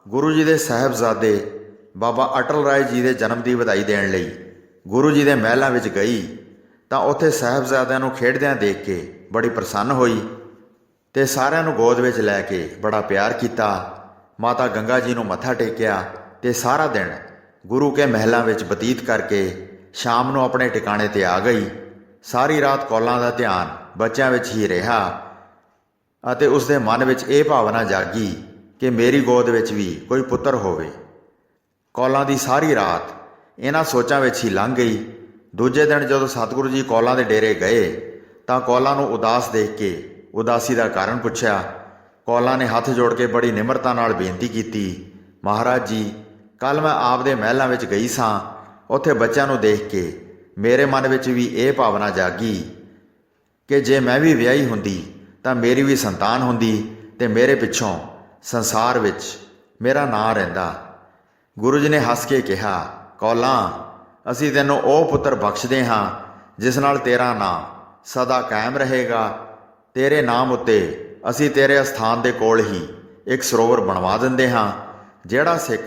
ਗੁਰੂ ਜੀ ਦੇ ਸਾਹਿਬਜ਼ਾਦੇ ਬਾਬਾ ਅਟਲ ਰਾਏ ਜੀ ਦੇ ਜਨਮ ਦੀ ਵਧਾਈ ਦੇਣ ਲਈ ਗੁਰੂ ਜੀ ਦੇ ਮਹਿਲਾਂ ਵਿੱਚ ਗਈ ਤਾਂ ਉੱਥੇ ਸਾਹਿਬਜ਼ਾਦਿਆਂ ਨੂੰ ਖੇਡਦਿਆਂ ਦੇਖ ਕੇ ਬੜੀ ਪ੍ਰਸੰਨ ਹੋਈ ਤੇ ਸਾਰਿਆਂ ਨੂੰ ਗੋਦ ਵਿੱਚ ਲੈ ਕੇ ਬੜਾ ਪਿਆਰ ਕੀਤਾ। ਮਾਤਾ ਗੰਗਾ ਜੀ ਨੂੰ ਮੱਥਾ ਟੇਕਿਆ ਤੇ ਸਾਰਾ ਦਿਨ ਗੁਰੂ ਕੇ ਮਹਿਲਾਂ ਵਿੱਚ ਬਤੀਤ ਕਰਕੇ ਸ਼ਾਮ ਨੂੰ ਆਪਣੇ ਟਿਕਾਣੇ 'ਤੇ ਆ ਗਈ। ਸਾਰੀ ਰਾਤ ਕੌਲਾਂ ਦਾ ਧਿਆਨ ਬੱਚਿਆਂ ਵਿੱਚ ਹੀ ਰਿਹਾ ਅਤੇ ਉਸ ਦੇ ਮਨ ਵਿੱਚ ਇਹ ਭਾਵਨਾ ਜਾਗੀ ਕਿ ਮੇਰੀ ਗੋਦ ਵਿੱਚ ਵੀ ਕੋਈ ਪੁੱਤਰ ਹੋਵੇ। ਕੌਲਾਂ ਦੀ ਸਾਰੀ ਰਾਤ ਇਹਨਾਂ ਸੋਚਾਂ ਵਿੱਚ ਹੀ ਲੰਘ ਗਈ। ਦੂਜੇ ਦਿਨ ਜਦੋਂ ਸਤਿਗੁਰੂ ਜੀ ਕੌਲਾਂ ਦੇ ਡੇਰੇ ਗਏ ਤਾਂ ਕੌਲਾਂ ਨੂੰ ਉਦਾਸ ਦੇਖ ਕੇ ਉਦਾਸੀ ਦਾ ਕਾਰਨ ਪੁੱਛਿਆ। ਕੌਲਾਂ ਨੇ ਹੱਥ ਜੋੜ ਕੇ ਬੜੀ ਨਿਮਰਤਾ ਨਾਲ ਬੇਨਤੀ ਕੀਤੀ, ਮਹਾਰਾਜ ਜੀ, ਕੱਲ੍ਹ ਮੈਂ ਆਪ ਦੇ ਮਹਿਲਾਂ ਵਿੱਚ ਗਈ ਸਾਂ, ਉੱਥੇ ਬੱਚਿਆਂ ਨੂੰ ਦੇਖ ਕੇ ਮੇਰੇ ਮਨ ਵਿੱਚ ਵੀ ਇਹ ਭਾਵਨਾ ਜਾਗੀ ਕਿ ਜੇ ਮੈਂ ਵੀ ਵਿਆਹੀ ਹੁੰਦੀ ਤਾਂ ਮੇਰੀ ਵੀ ਸੰਤਾਨ ਹੁੰਦੀ ਤੇ ਮੇਰੇ ਪਿੱਛੋਂ ਸੰਸਾਰ ਵਿੱਚ ਮੇਰਾ ਨਾਂ ਰਹਿੰਦਾ। ਗੁਰੂ ਜੀ ਨੇ ਹੱਸ ਕੇ ਕਿਹਾ, ਕੌਲਾਂ, ਅਸੀਂ ਤੈਨੂੰ ਉਹ ਪੁੱਤਰ ਬਖਸ਼ਦੇ ਹਾਂ ਜਿਸ ਨਾਲ ਤੇਰਾ ਨਾਂ ਸਦਾ ਕਾਇਮ ਰਹੇਗਾ। ਤੇਰੇ ਨਾਮ ਉੱਤੇ ਅਸੀਂ ਤੇਰੇ ਅਸਥਾਨ ਦੇ ਕੋਲ ਹੀ ਇੱਕ ਸਰੋਵਰ ਬਣਵਾ ਦਿੰਦੇ ਹਾਂ। ਜਿਹੜਾ ਸਿੱਖ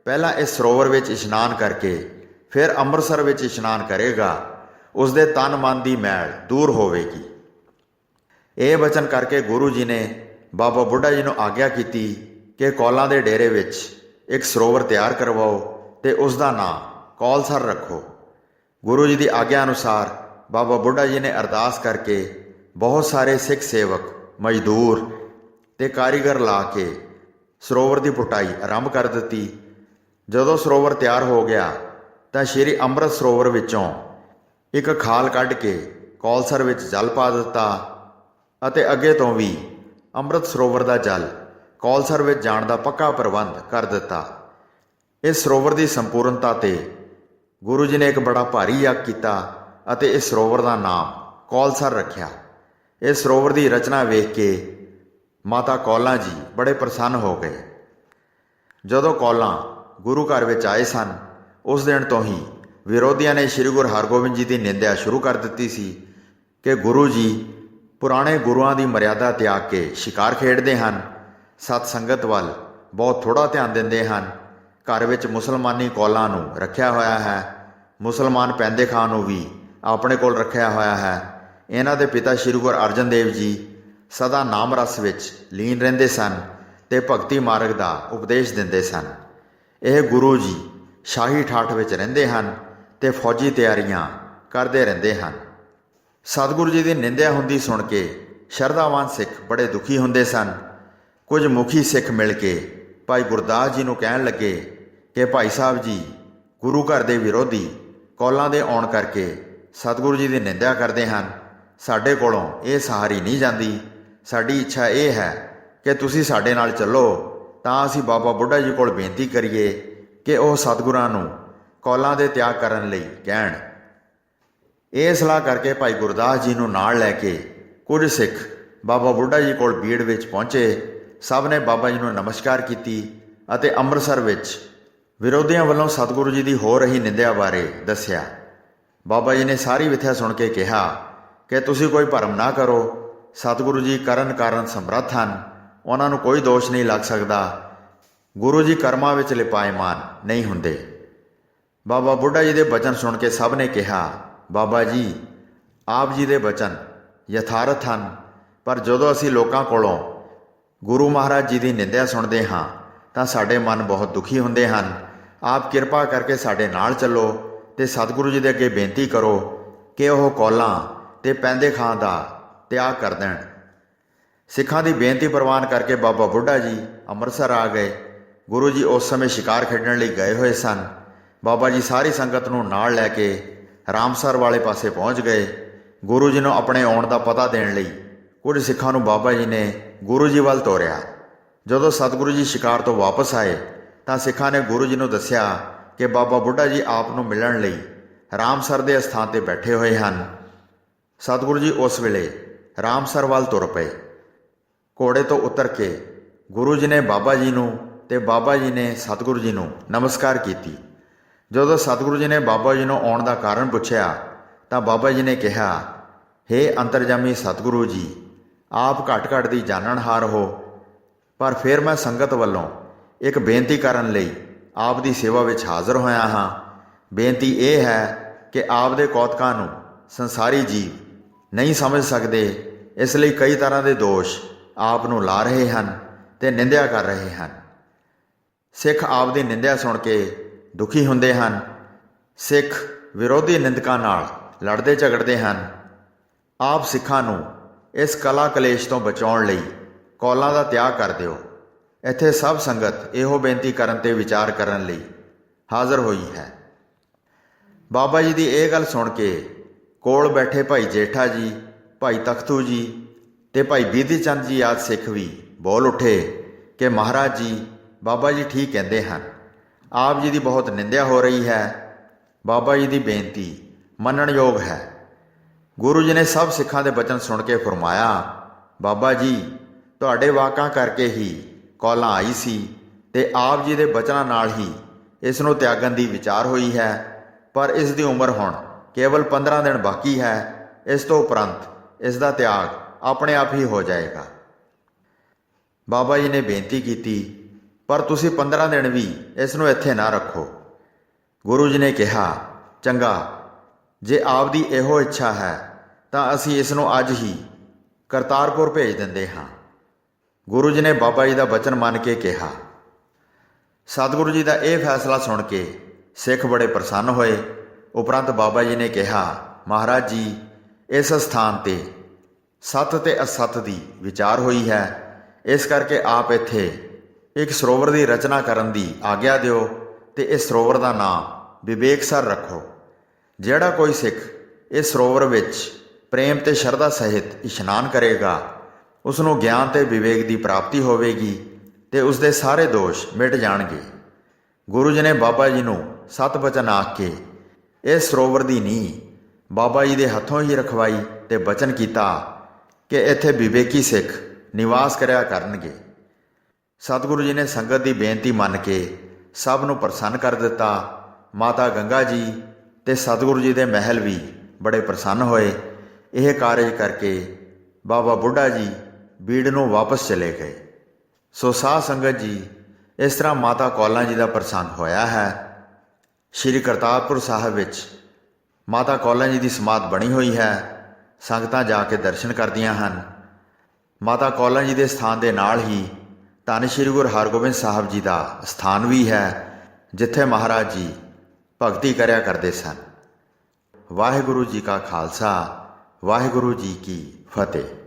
ਪਹਿਲਾਂ ਇਸ ਸਰੋਵਰ ਵਿੱਚ ਇਸ਼ਨਾਨ ਕਰਕੇ ਫਿਰ ਅੰਮ੍ਰਿਤਸਰ ਵਿੱਚ ਇਸ਼ਨਾਨ ਕਰੇਗਾ, ਉਸ ਦੇ ਤਨ ਮਨ ਦੀ ਮੈਲ ਦੂਰ ਹੋਵੇਗੀ। ਇਹ ਬਚਨ ਕਰਕੇ ਗੁਰੂ ਜੀ ਨੇ ਬਾਬਾ ਬੁੱਢਾ ਜੀ ਨੂੰ ਆਗਿਆ ਕੀਤੀ ਕਿ ਕੌਲਾਂ ਦੇ ਡੇਰੇ ਵਿੱਚ ਇੱਕ ਸਰੋਵਰ ਤਿਆਰ ਕਰਵਾਓ ਤੇ ਉਸ ਦਾ ਨਾਂ ਕੌਲਸਰ ਰੱਖੋ। ਗੁਰੂ ਜੀ ਦੀ ਆਗਿਆ ਅਨੁਸਾਰ ਬਾਬਾ ਬੁੱਢਾ ਜੀ ਨੇ ਅਰਦਾਸ ਕਰਕੇ ਬਹੁਤ ਸਾਰੇ ਸਿੱਖ ਸੇਵਕ, ਮਜ਼ਦੂਰ ਤੇ ਕਾਰੀਗਰ ਲਾ ਕੇ ਸਰੋਵਰ ਦੀ ਪੁਟਾਈ ਆਰੰਭ ਕਰ ਦਿੱਤੀ। ਜਦੋਂ ਸਰੋਵਰ ਤਿਆਰ ਹੋ ਗਿਆ ਤਾਂ ਸ਼੍ਰੀ ਅੰਮ੍ਰਿਤ ਸਰੋਵਰ ਵਿੱਚੋਂ ਇੱਕ ਖਾਲ ਕੱਢ ਕੇ ਕੌਲਸਰ ਵਿੱਚ ਜਲ ਪਾ ਦਿੱਤਾ ਅਤੇ ਅੱਗੇ ਤੋਂ ਵੀ ਅੰਮ੍ਰਿਤ ਸਰੋਵਰ ਦਾ ਜਲ ਕੌਲਸਰ ਵਿੱਚ ਜਾਣ ਦਾ ਪੱਕਾ ਪ੍ਰਬੰਧ ਕਰ ਦਿੱਤਾ। ਇਸ ਸਰੋਵਰ ਦੀ ਸੰਪੂਰਨਤਾ 'ਤੇ ਗੁਰੂ ਜੀ ਨੇ ਇੱਕ ਬੜਾ ਭਾਰੀ ਯੱਗ ਕੀਤਾ ਅਤੇ ਇਸ ਸਰੋਵਰ ਦਾ ਨਾਮ ਕੌਲਸਰ ਰੱਖਿਆ। ਇਸ ਸਰੋਵਰ ਦੀ ਰਚਨਾ ਵੇਖ ਕੇ ਮਾਤਾ ਕੌਲਾਂ ਜੀ ਬੜੇ ਪ੍ਰਸੰਨ ਹੋ ਗਏ। ਜਦੋਂ ਕੌਲਾਂ ਗੁਰੂ ਘਰ ਵਿੱਚ ਆਏ ਸਨ, ਉਸ ਦਿਨ ਤੋਂ ਹੀ ਵਿਰੋਧੀਆਂ ਨੇ ਸ੍ਰੀ ਗੁਰੂ ਹਰਗੋਬਿੰਦ ਜੀ ਦੀ ਨਿੰਦਿਆ ਸ਼ੁਰੂ ਕਰ ਦਿੱਤੀ ਸੀ ਕਿ ਗੁਰੂ ਜੀ ਪੁਰਾਣੇ ਗੁਰੂਆਂ ਦੀ ਮਰਿਆਦਾ ਤਿਆਗ ਕੇ ਸ਼ਿਕਾਰ ਖੇਡਦੇ ਹਨ, ਸਤ ਸੰਗਤ ਵੱਲ ਬਹੁਤ ਥੋੜ੍ਹਾ ਧਿਆਨ ਦਿੰਦੇ ਹਨ, ਘਰ ਵਿੱਚ ਮੁਸਲਮਾਨੀ ਕੌਲਾਂ ਨੂੰ ਰੱਖਿਆ ਹੋਇਆ ਹੈ, ਮੁਸਲਮਾਨ ਪੈਂਦੇ ਖਾਂ ਨੂੰ ਵੀ ਆਪਣੇ ਕੋਲ ਰੱਖਿਆ ਹੋਇਆ ਹੈ। ਇਹਨਾਂ ਦੇ ਪਿਤਾ ਸ੍ਰੀ ਗੁਰੂ ਅਰਜਨ ਦੇਵ ਜੀ ਸਦਾ ਨਾਮ ਰਸ ਵਿੱਚ ਲੀਨ ਰਹਿੰਦੇ ਸਨ ਤੇ ਭਗਤੀ ਮਾਰਗ ਦਾ ਉਪਦੇਸ਼ ਦਿੰਦੇ ਸਨ। ਇਹ ਗੁਰੂ ਜੀ ਸ਼ਾਹੀ ਠਾਠ ਵਿੱਚ ਰਹਿੰਦੇ ਹਨ ਤੇ ਫੌਜੀ ਤਿਆਰੀਆਂ ਕਰਦੇ ਰਹਿੰਦੇ ਹਨ। ਸਤਿਗੁਰੂ ਜੀ ਦੀ ਨਿੰਦਿਆ ਹੁੰਦੀ ਸੁਣ ਕੇ ਸ਼ਰਧਾਵਾਨ ਸਿੱਖ ਬੜੇ ਦੁਖੀ ਹੁੰਦੇ ਸਨ। ਕੁਝ ਮੁਖੀ ਸਿੱਖ ਮਿਲ ਕੇ ਭਾਈ ਗੁਰਦਾਸ ਜੀ ਨੂੰ ਕਹਿਣ ਲੱਗੇ ਕਿ ਭਾਈ ਸਾਹਿਬ ਜੀ, ਗੁਰੂ ਘਰ ਦੇ ਵਿਰੋਧੀ ਕੌਲਾਂ ਦੇ ਆਉਣ ਕਰਕੇ ਸਤਿਗੁਰੂ ਜੀ ਦੀ ਨਿੰਦਿਆ ਕਰਦੇ ਹਨ। ਸਾਡੇ ਕੋਲੋਂ ਇਹ ਸਹਾਰੀ ਨਹੀਂ ਜਾਂਦੀ। ਸਾਡੀ ਇੱਛਾ ਇਹ ਹੈ ਕਿ ਤੁਸੀਂ ਸਾਡੇ ਨਾਲ ਚੱਲੋ ਤਾਂ ਅਸੀਂ ਬਾਬਾ ਬੁੱਢਾ ਜੀ ਕੋਲ ਬੇਨਤੀ ਕਰੀਏ ਕਿ ਉਹ ਸਤਿਗੁਰਾਂ ਨੂੰ ਕੌਲਾਂ ਦੇ ਤਿਆਗ ਕਰਨ ਲਈ ਕਹਿਣ। ਇਹ ਸਲਾਹ ਕਰਕੇ ਭਾਈ ਗੁਰਦਾਸ ਜੀ ਨੂੰ ਨਾਲ ਲੈ ਕੇ ਕੁਝ ਸਿੱਖ ਬਾਬਾ ਬੁੱਢਾ ਜੀ ਕੋਲ ਬੀੜ ਵਿੱਚ ਪਹੁੰਚੇ। ਸਭ ਨੇ ਬਾਬਾ ਜੀ ਨੂੰ ਨਮਸਕਾਰ ਕੀਤੀ ਅਤੇ ਅੰਮ੍ਰਿਤਸਰ ਵਿੱਚ ਵਿਰੋਧੀਆਂ ਵੱਲੋਂ ਸਤਿਗੁਰੂ ਜੀ ਦੀ ਹੋ ਰਹੀ ਨਿੰਦਿਆ ਬਾਰੇ ਦੱਸਿਆ। ਬਾਬਾ ਜੀ ਨੇ ਸਾਰੀ ਵਿਥਿਆ ਸੁਣ ਕੇ ਕਿਹਾ ਕਿ ਤੁਸੀਂ ਕੋਈ ਭਰਮ ਨਾ ਕਰੋ। ਸਤਿਗੁਰੂ ਜੀ ਕਰਨ ਕਾਰਨ ਸਮਰੱਥ ਹਨ, ਉਹਨਾਂ ਨੂੰ ਕੋਈ ਦੋਸ਼ ਨਹੀਂ ਲੱਗ ਸਕਦਾ। ਗੁਰੂ ਜੀ ਕਰਮਾਂ ਵਿੱਚ ਲਿਪਾਇਮਾਨ ਨਹੀਂ ਹੁੰਦੇ। ਬਾਬਾ ਬੁੱਢਾ ਜੀ ਦੇ ਬਚਨ ਸੁਣ ਕੇ ਸਭ ਨੇ ਕਿਹਾ, ਬਾਬਾ ਜੀ, ਆਪ ਜੀ ਦੇ ਬਚਨ ਯਥਾਰਥ ਹਨ, ਪਰ ਜਦੋਂ ਅਸੀਂ ਲੋਕਾਂ ਕੋਲੋਂ ਗੁਰੂ ਮਹਾਰਾਜ ਜੀ ਦੀ ਨਿੰਦਿਆ ਸੁਣਦੇ ਹਾਂ ਤਾਂ ਸਾਡੇ ਮਨ ਬਹੁਤ ਦੁਖੀ ਹੁੰਦੇ ਹਨ। ਆਪ ਕਿਰਪਾ ਕਰਕੇ ਸਾਡੇ ਨਾਲ ਚੱਲੋ ਤੇ ਸਤਿਗੁਰੂ ਜੀ ਦੇ ਅੱਗੇ ਬੇਨਤੀ ਕਰੋ ਕਿ ਉਹ ਕੌਲਾਂ ਤੇ ਪੈਂਦੇ ਖਾਂ ਦਾ ਤਿਆਗ ਕਰ ਦੇਣ। ਸਿੱਖਾਂ ਦੀ ਬੇਨਤੀ ਪ੍ਰਵਾਨ ਕਰਕੇ ਬਾਬਾ ਬੁੱਢਾ ਜੀ ਅੰਮ੍ਰਿਤਸਰ ਆ ਗਏ। ਗੁਰੂ ਜੀ ਉਸ ਸਮੇਂ ਸ਼ਿਕਾਰ ਖੇਡਣ ਲਈ ਗਏ ਹੋਏ ਸਨ। ਬਾਬਾ ਜੀ ਸਾਰੀ ਸੰਗਤ ਨੂੰ ਨਾਲ ਲੈ ਕੇ ਰਾਮਸਰ ਵਾਲੇ ਪਾਸੇ ਪਹੁੰਚ ਗਏ। ਗੁਰੂ ਜੀ ਨੂੰ ਆਪਣੇ ਆਉਣ ਦਾ ਪਤਾ ਦੇਣ ਲਈ ਕੁਝ ਸਿੱਖਾਂ ਨੂੰ ਬਾਬਾ ਜੀ ਨੇ ਗੁਰੂ ਜੀ ਵੱਲ ਤੋਰਿਆ। ਜਦੋਂ ਸਤਿਗੁਰੂ ਜੀ ਸ਼ਿਕਾਰ ਤੋਂ ਵਾਪਸ ਆਏ ਤਾਂ ਸਿੱਖਾਂ ਨੇ ਗੁਰੂ ਜੀ ਨੂੰ ਦੱਸਿਆ ਕਿ ਬਾਬਾ ਬੁੱਢਾ ਜੀ ਆਪ ਨੂੰ ਮਿਲਣ ਲਈ ਰਾਮਸਰ ਦੇ ਅਸਥਾਨ 'ਤੇ ਬੈਠੇ ਹੋਏ ਹਨ। ਸਤਿਗੁਰੂ ਜੀ ਉਸ ਵੇਲੇ ਰਾਮਸਰ ਵੱਲ ਤੁਰ ਪਏ। ਘੋੜੇ ਤੋਂ ਉਤਰ ਕੇ ਗੁਰੂ ਜੀ ਨੇ ਬਾਬਾ ਜੀ ਨੂੰ ਤੇ ਬਾਬਾ ਜੀ ਨੇ ਸਤਿਗੁਰੂ ਜੀ ਨੂੰ ਨਮਸਕਾਰ ਕੀਤੀ। ਜਦੋਂ ਸਤਿਗੁਰੂ ਜੀ ਨੇ ਬਾਬਾ ਜੀ ਨੂੰ ਆਉਣ ਦਾ ਕਾਰਨ ਪੁੱਛਿਆ ਤਾਂ ਬਾਬਾ ਜੀ ਨੇ ਕਿਹਾ, ਹੇ ਅੰਤਰਜਾਮੀ ਸਤਿਗੁਰੂ ਜੀ, ਆਪ ਘੱਟ ਘੱਟ ਦੀ ਜਾਣਨਹਾਰ ਹੋ, ਪਰ ਫਿਰ ਮੈਂ ਸੰਗਤ ਵੱਲੋਂ ਇੱਕ ਬੇਨਤੀ ਕਰਨ ਲਈ ਆਪ ਦੀ ਸੇਵਾ ਵਿੱਚ ਹਾਜ਼ਰ ਹੋਇਆ ਹਾਂ। ਬੇਨਤੀ ਇਹ ਹੈ ਕਿ ਆਪ ਦੇ ਕੌਤਕਾਂ ਨੂੰ ਸੰਸਾਰੀ ਜੀਵ ਨਹੀਂ ਸਮਝ ਸਕਦੇ, ਇਸ ਲਈ ਕਈ ਤਰ੍ਹਾਂ ਦੇ ਦੋਸ਼ ਆਪ ਨੂੰ ਲਾ ਰਹੇ ਹਨ ਤੇ ਨਿੰਦਿਆ ਕਰ ਰਹੇ ਹਨ। ਸਿੱਖ ਆਪ ਦੀ ਨਿੰਦਿਆ ਸੁਣ ਕੇ ਦੁਖੀ ਹੁੰਦੇ ਹਨ। ਸਿੱਖ ਵਿਰੋਧੀ ਨਿੰਦਕਾਂ ਨਾਲ ਲੜਦੇ ਝਗੜਦੇ ਹਨ। ਆਪ ਸਿੱਖਾਂ ਨੂੰ ਇਸ ਕਲਾ ਕਲੇਸ਼ ਤੋਂ ਬਚਾਉਣ ਲਈ ਕੌਲਾਂ ਦਾ ਤਿਆਗ ਕਰ ਦਿਓ। ਇੱਥੇ ਸਭ ਸੰਗਤ ਇਹੋ ਬੇਨਤੀ ਕਰਨ ਤੇ ਵਿਚਾਰ ਕਰਨ ਲਈ ਹਾਜ਼ਰ ਹੋਈ ਹੈ। ਬਾਬਾ ਜੀ ਦੀ ਇਹ ਗੱਲ ਸੁਣ ਕੇ ਕੋਲ ਬੈਠੇ ਭਾਈ ਜੇਠਾ ਜੀ, ਭਾਈ ਤਖਤੂ ਜੀ ਤੇ ਭਾਈ ਬੀਧੀ ਚੰਦ ਜੀ ਆਦਿ ਸਿੱਖ ਵੀ ਬੋਲ ਉੱਠੇ ਕਿ ਮਹਾਰਾਜ ਜੀ, ਬਾਬਾ ਜੀ ਠੀਕ ਕਹਿੰਦੇ ਹਨ। ਆਪ ਜੀ ਦੀ ਬਹੁਤ ਨਿੰਦਿਆ ਹੋ ਰਹੀ ਹੈ। ਬਾਬਾ ਜੀ ਦੀ ਬੇਨਤੀ ਮੰਨਣਯੋਗ ਹੈ। ਗੁਰੂ ਜੀ ਨੇ ਸਭ ਸਿੱਖਾਂ ਦੇ ਬਚਨ ਸੁਣ ਕੇ ਫਰਮਾਇਆ, ਬਾਬਾ ਜੀ, ਤੁਹਾਡੇ ਵਾਕਾਂ ਕਰਕੇ ਹੀ ਕੌਲਾਂ ਆਈ ਸੀ ਤੇ ਆਪ ਜੀ ਦੇ ਬਚਨਾਂ ਨਾਲ ਹੀ ਇਸ ਨੂੰ ਤਿਆਗਣ ਦੀ ਵਿਚਾਰ ਹੋਈ ਹੈ, ਪਰ ਇਸ ਦੀ ਉਮਰ ਹੁਣ ਕੇਵਲ 15 ਦਿਨ ਬਾਕੀ ਹੈ। ਇਸ ਤੋਂ ਉਪਰੰਤ ਇਸ ਦਾ ਤਿਆਗ ਆਪਣੇ ਆਪ ਹੀ ਹੋ ਜਾਏਗਾ। ਬਾਬਾ ਜੀ ਨੇ ਬੇਨਤੀ ਕੀਤੀ, ਪਰ ਤੁਸੀਂ 15 ਦਿਨ ਵੀ ਇਸ ਨੂੰ ਇੱਥੇ ਨਾ ਰੱਖੋ। ਗੁਰੂ ਜੀ ਨੇ ਕਿਹਾ, ਚੰਗਾ, ਜੇ ਆਪ ਦੀ ਇਹੋ ਇੱਛਾ ਹੈ ਤਾਂ ਅਸੀਂ ਇਸ ਨੂੰ ਅੱਜ ਹੀ ਕਰਤਾਰਪੁਰ ਭੇਜ ਦਿੰਦੇ ਹਾਂ। ਗੁਰੂ ਜੀ ਨੇ ਬਾਬਾ ਜੀ ਦਾ ਬਚਨ ਮੰਨ ਕੇ ਕਿਹਾ। ਸਤਿਗੁਰੂ ਜੀ ਦਾ ਇਹ ਫੈਸਲਾ ਸੁਣ ਕੇ ਸਿੱਖ ਬੜੇ ਪ੍ਰਸੰਨ ਹੋਏ। ਉਪਰੰਤ ਬਾਬਾ ਜੀ ਨੇ ਕਿਹਾ, ਮਹਾਰਾਜ ਜੀ, ਇਸ ਸਥਾਨ 'ਤੇ ਸੱਤ ਤੇ ਅਸੱਤ ਦੀ ਵਿਚਾਰ ਹੋਈ ਹੈ, ਇਸ ਕਰਕੇ ਆਪ ਇੱਥੇ ਇੱਕ ਸਰੋਵਰ ਦੀ ਰਚਨਾ ਕਰਨ ਦੀ ਆਗਿਆ ਦਿਓ ਤੇ ਇਸ ਸਰੋਵਰ ਦਾ ਨਾਮ ਵਿਵੇਕਸਰ ਰੱਖੋ। ਜਿਹੜਾ ਕੋਈ ਸਿੱਖ ਇਸ ਸਰੋਵਰ ਵਿੱਚ ਪ੍ਰੇਮ ਤੇ ਸ਼ਰਧਾ ਸਹਿਤ ਇਸ਼ਨਾਨ ਕਰੇਗਾ, ਉਸ ਨੂੰ ਗਿਆਨ ਤੇ ਵਿਵੇਕ ਦੀ ਪ੍ਰਾਪਤੀ ਹੋਵੇਗੀ ਤੇ ਉਸ ਦੇ ਸਾਰੇ ਦੋਸ਼ ਮਿਟ ਜਾਣਗੇ। ਗੁਰੂ ਜੀ ਨੇ ਬਾਬਾ ਜੀ ਨੂੰ ਸਤ ਬਚਨ ਆਖ ਕੇ ਇਸ ਸਰੋਵਰ ਦੀ ਨੀਂਹ ਬਾਬਾ ਜੀ ਦੇ ਹੱਥੋਂ ਹੀ ਰਖਵਾਈ ਤੇ ਬਚਨ ਕੀਤਾ ਕਿ ਇੱਥੇ ਵਿਵੇਕੀ ਸਿੱਖ ਨਿਵਾਸ ਕਰਿਆ ਕਰਨਗੇ। ਸਤਿਗੁਰੂ ਜੀ ਨੇ ਸੰਗਤ ਦੀ ਬੇਨਤੀ ਮੰਨ ਕੇ ਸਭ ਨੂੰ ਪ੍ਰਸੰਨ ਕਰ ਦਿੱਤਾ। ਮਾਤਾ ਗੰਗਾ ਜੀ ਤੇ ਸਤਿਗੁਰੂ ਜੀ ਦੇ ਮਹਿਲ ਵੀ ਬੜੇ ਪ੍ਰਸੰਨ ਹੋਏ। ਇਹ ਕਾਰਜ ਕਰਕੇ ਬਾਬਾ ਬੁੱਢਾ ਜੀ ਬੀੜ ਨੂੰ ਵਾਪਸ ਚਲੇ ਗਏ। ਸੋ ਸਾਧ ਸੰਗਤ ਜੀ, ਇਸ ਤਰ੍ਹਾਂ ਮਾਤਾ ਕੌਲਾਂ ਜੀ ਦਾ ਪ੍ਰਸੰਗ ਹੋਇਆ ਹੈ। ਸ਼੍ਰੀ ਕਰਤਾਰਪੁਰ ਸਾਹਿਬ ਵਿੱਚ ਮਾਤਾ ਕੌਲਾਂ ਜੀ ਦੀ ਸਮਾਧ ਬਣੀ ਹੋਈ ਹੈ। ਸੰਗਤਾਂ ਜਾ ਕੇ ਦਰਸ਼ਨ ਕਰਦੀਆਂ ਹਨ। ਮਾਤਾ ਕੌਲਾਂ ਜੀ ਦੇ ਸਥਾਨ ਦੇ ਨਾਲ ਹੀ ਧੰਨ ਸ਼੍ਰੀ ਗੁਰੂ ਹਰਗੋਬਿੰਦ ਸਾਹਿਬ ਜੀ ਦਾ ਸਥਾਨ ਵੀ ਹੈ, ਜਿੱਥੇ ਮਹਾਰਾਜ ਜੀ ਭਗਤੀ ਕਰਿਆ ਕਰਦੇ ਸਨ। ਵਾਹਿਗੁਰੂ ਜੀ ਕਾ ਖਾਲਸਾ, ਵਾਹਿਗੁਰੂ ਜੀ ਕੀ ਫਤਿਹ।